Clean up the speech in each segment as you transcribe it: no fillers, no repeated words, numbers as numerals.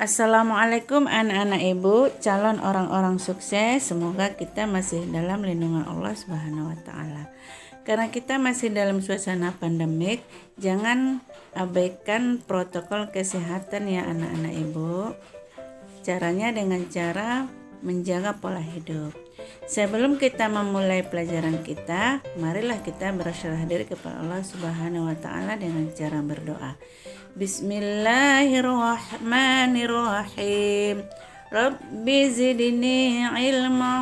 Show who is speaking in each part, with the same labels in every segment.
Speaker 1: Assalamualaikum anak-anak ibu, calon orang-orang sukses. Semoga kita masih dalam lindungan Allah Subhanahu wa Ta'ala. Karena kita masih dalam suasana pandemik, jangan abaikan protokol kesehatan ya anak-anak ibu. Caranya dengan cara menjaga pola hidup. Sebelum kita memulai pelajaran kita, marilah kita berserah diri kepada Allah Subhanahu wa Ta'ala dengan cara berdoa. Bismillahirrahmanirrahim. Rabbi zidni ilma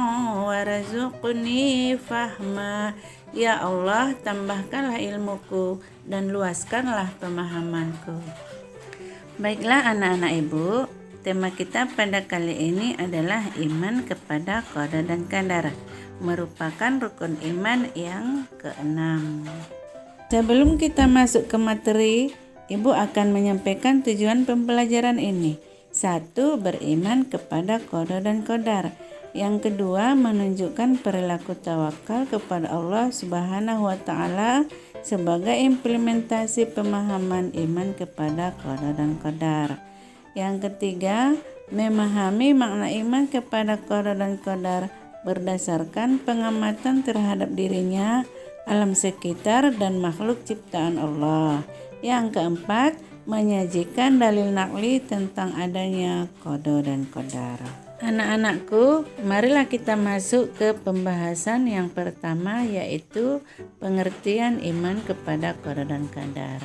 Speaker 1: warzuqni fahma. Ya Allah, tambahkanlah ilmuku dan luaskanlah pemahamanku. Baiklah anak-anak ibu, tema kita pada kali ini adalah iman kepada qada dan qadar, merupakan rukun iman yang keenam. Sebelum kita masuk ke materi, Ibu akan menyampaikan tujuan pembelajaran ini. 1. Beriman kepada qada dan qadar. Yang kedua, menunjukkan perilaku tawakal kepada Allah Subhanahu wa Ta'ala sebagai implementasi pemahaman iman kepada qada dan qadar. Yang ketiga, memahami makna iman kepada qada dan qadar berdasarkan pengamatan terhadap dirinya, alam sekitar, dan makhluk ciptaan Allah. Yang keempat, menyajikan dalil nakli tentang adanya qada dan qadar. Anak-anakku, marilah kita masuk ke pembahasan yang pertama, yaitu pengertian iman kepada qada dan qadar.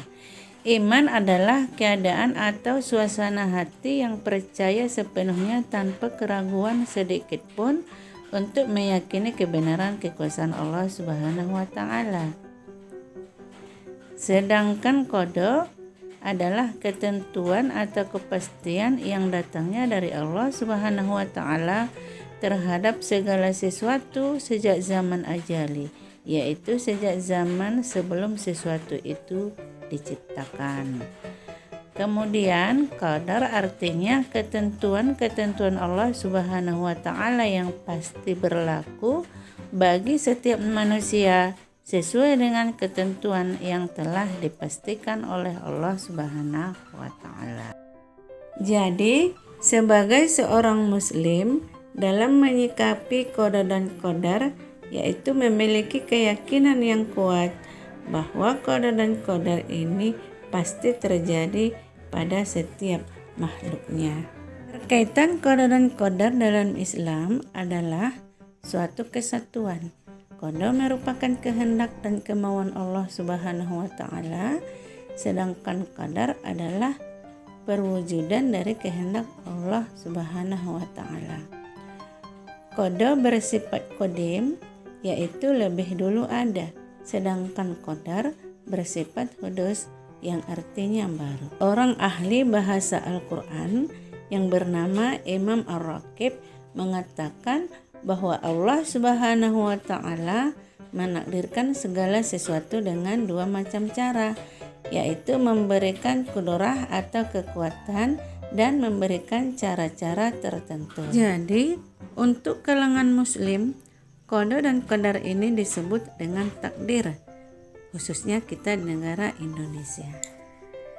Speaker 1: Iman adalah keadaan atau suasana hati yang percaya sepenuhnya tanpa keraguan sedikit pun untuk meyakini kebenaran kekuasaan Allah Subhanahu wa Ta'ala. Sedangkan qada adalah ketentuan atau kepastian yang datangnya dari Allah Subhanahu wa Ta'ala terhadap segala sesuatu sejak zaman ajali, yaitu sejak zaman sebelum sesuatu itu diciptakan. Kemudian qadar artinya ketentuan-ketentuan Allah Subhanahu wa Ta'ala yang pasti berlaku bagi setiap manusia sesuai dengan ketentuan yang telah dipastikan oleh Allah Subhanahu wa Ta'ala. Jadi, sebagai seorang muslim dalam menyikapi qada dan qadar, yaitu memiliki keyakinan yang kuat bahwa qada dan qadar ini pasti terjadi pada setiap makhluknya. Berkaitan qada dan qadar dalam Islam adalah suatu kesatuan. Qada merupakan kehendak dan kemauan Allah Subhanahu wa Ta'ala, sedangkan qadar adalah perwujudan dari kehendak Allah Subhanahu wa Ta'ala. Qada bersifat qadim, yaitu lebih dulu ada, sedangkan qadar bersifat hudus, yang artinya baru. Orang ahli bahasa Al-Quran yang bernama Imam Ar-Raqib mengatakan bahwa Allah Subhanahu wa Ta'ala menakdirkan segala sesuatu dengan dua macam cara, yaitu memberikan kudrah atau kekuatan dan memberikan cara-cara tertentu. Jadi, untuk kalangan muslim, qada dan qadar ini disebut dengan takdir, khususnya kita di negara Indonesia.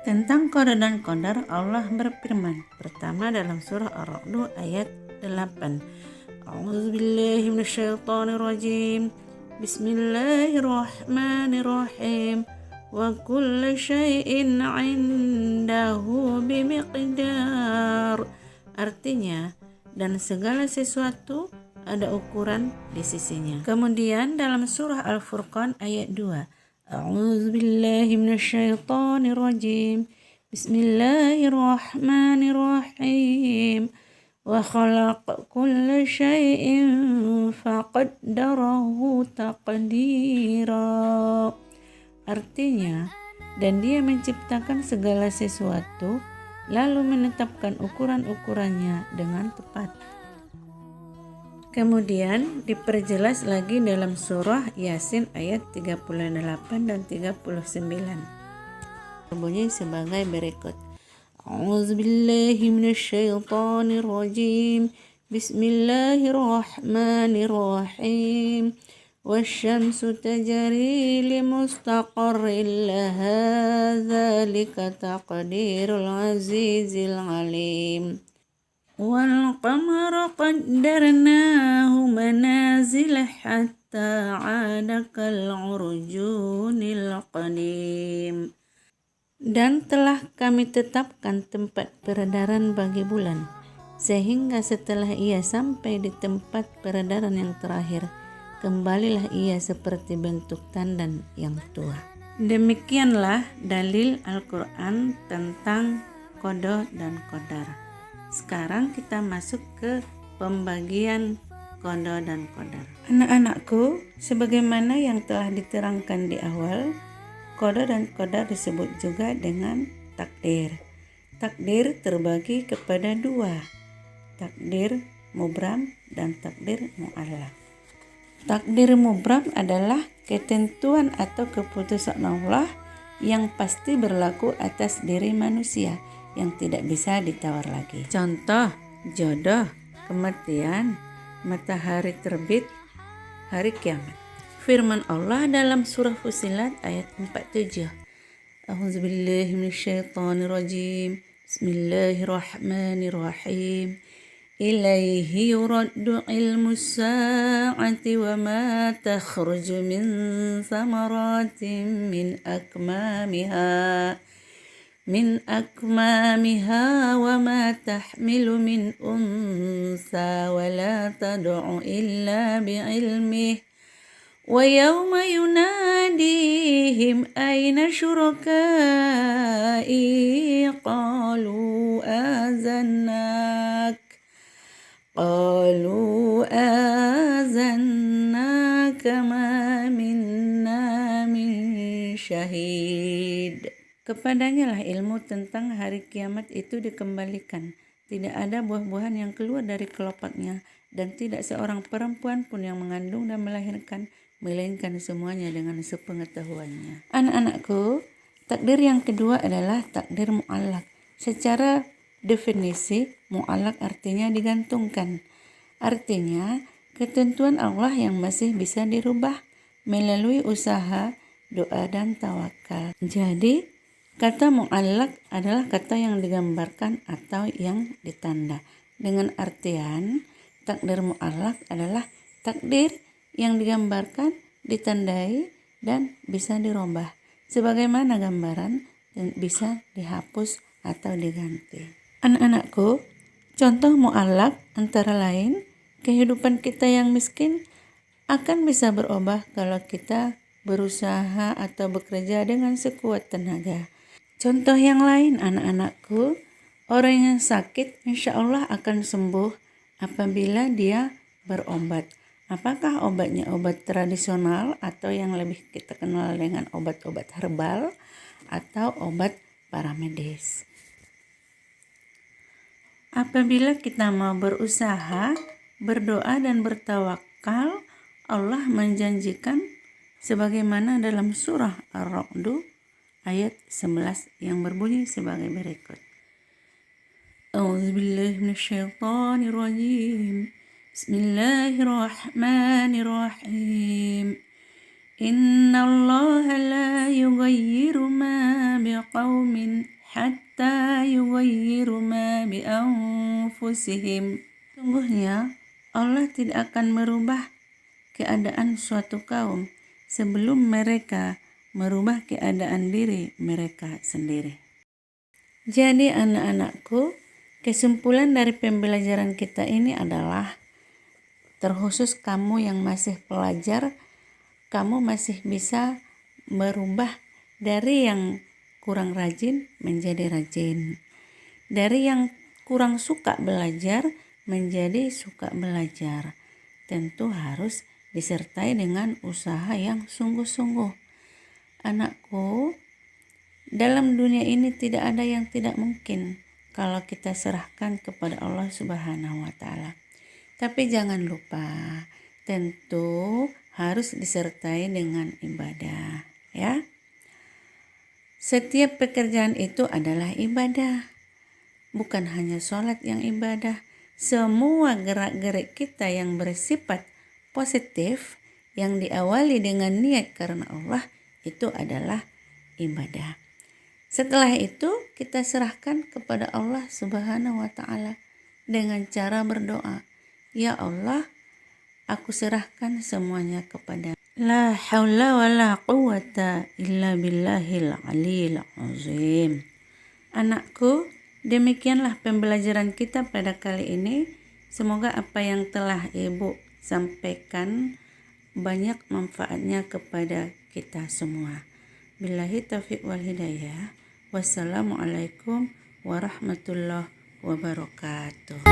Speaker 1: Tentang qada dan qadar, Allah berfirman pertama dalam surah Ar-Ra'd ayat 8. A'udzu billahi minasyaitonir rajim. Bismillahirrahmanirrahim. Wa kullu syai'in 'indahu bimiqdar. Artinya, dan segala sesuatu ada ukuran di sisinya. Kemudian dalam surah Al-Furqan ayat 2. A'udzu billahi minasyaitonir rajim. Bismillahirrahmanirrahim. Wa khalaqa kulla syai'in faqaddarahu taqdira. Artinya, dan dia menciptakan segala sesuatu lalu menetapkan ukuran-ukurannya dengan tepat. Kemudian diperjelas lagi dalam surah Yasin ayat 38 dan 39. Berbunyi sebagai berikut. A'udzu billahi minasyaitonir rajim. Bismillahirrahmanirrahim. wasyamsu tajri limustaqarrin laha dzalika taqdirul azizil alim. Wal qamara qaddarnahu manazila hatta 'ada kal urjunil qadim. Dan telah kami tetapkan tempat peredaran bagi bulan, sehingga setelah ia sampai di tempat peredaran yang terakhir, kembalilah ia seperti bentuk tandan yang tua. Demikianlah dalil Al-Quran tentang qada dan qadar. Sekarang kita masuk ke pembagian qada dan qadar. Anak-anakku, sebagaimana yang telah diterangkan di awal, qada dan qadar disebut juga dengan takdir. Takdir terbagi kepada dua, takdir mubram dan takdir mu'allaq. Takdir mubram adalah ketentuan atau keputusan Allah yang pasti berlaku atas diri manusia yang tidak bisa ditawar lagi. Contoh, jodoh, kematian, matahari terbit, hari kiamat. Firman Allah dalam surah Fussilat ayat 47. A'udzubillahi minasyaitonirrajim. Bismillahirrahmanirrahim. Ilaihi yuraddu ilmus sa'ati wa ma takhruju min samaratin min akmamiha wa ma tahmilu min unsa wa la tad'u illa bi'ilmih wa yawma yunadihim ayna syurakai qalu azannaka ma minna min syahid. Kepadanya lah ilmu tentang hari kiamat itu dikembalikan. Tidak ada buah-buahan yang keluar dari kelopaknya, dan tidak seorang perempuan pun yang mengandung dan melahirkan, melainkan semuanya dengan sepengetahuannya. Anak-anakku, takdir yang kedua adalah takdir mu'allaq. Secara definisi, mu'allaq artinya digantungkan. Artinya, ketentuan Allah yang masih bisa dirubah melalui usaha, doa, dan tawakal. Jadi, kata mu'allaq adalah kata yang digambarkan atau yang ditanda. Dengan artian, takdir mu'allaq adalah takdir yang digambarkan, ditandai, dan bisa dirubah. Sebagaimana gambaran dan bisa dihapus atau diganti. Anak-anakku, contoh mu'allaq antara lain, kehidupan kita yang miskin akan bisa berubah kalau kita berusaha atau bekerja dengan sekuat tenaga. Contoh yang lain, anak-anakku, orang yang sakit insya Allah akan sembuh apabila dia berobat. Apakah obatnya obat tradisional atau yang lebih kita kenal dengan obat-obat herbal atau obat paramedis? Apabila kita mau berusaha, berdoa dan bertawakal, Allah menjanjikan sebagaimana dalam surah Ar-Ra'd ayat 11 yang berbunyi sebagai berikut. A'udzubillahi minasyaitonirrajim. Bismillahirrahmanirrahim. Innallaha la yughayyiru ma biqaumin hatta yughayyiru ma bi anfusihim. Sungguhnya Allah tidak akan merubah keadaan suatu kaum sebelum mereka merubah keadaan diri mereka sendiri. Jadi anak-anakku, kesimpulan dari pembelajaran kita ini adalah terkhusus kamu yang masih pelajar, kamu masih bisa merubah dari yang kurang rajin menjadi rajin. Dari yang kurang suka belajar menjadi suka belajar. Tentu harus disertai dengan usaha yang sungguh-sungguh. Anakku, dalam dunia ini tidak ada yang tidak mungkin kalau kita serahkan kepada Allah Subhanahu wa Ta'ala. Tapi jangan lupa, tentu harus disertai dengan ibadah, ya. Setiap pekerjaan itu adalah ibadah. Bukan hanya sholat yang ibadah, semua gerak-gerik kita yang bersifat positif, yang diawali dengan niat karena Allah itu adalah ibadah. Setelah itu kita serahkan kepada Allah Subhanahu wa taala dengan cara berdoa. Ya Allah, aku serahkan semuanya kepada la haula wala quwata illa billahil aliyil azim. Anakku, demikianlah pembelajaran kita pada kali ini. Semoga apa yang telah Ibu sampaikan banyak manfaatnya kepada kita semua. Billahi taufiq wal hidayah. Wassalamualaikum warahmatullahi wabarakatuh.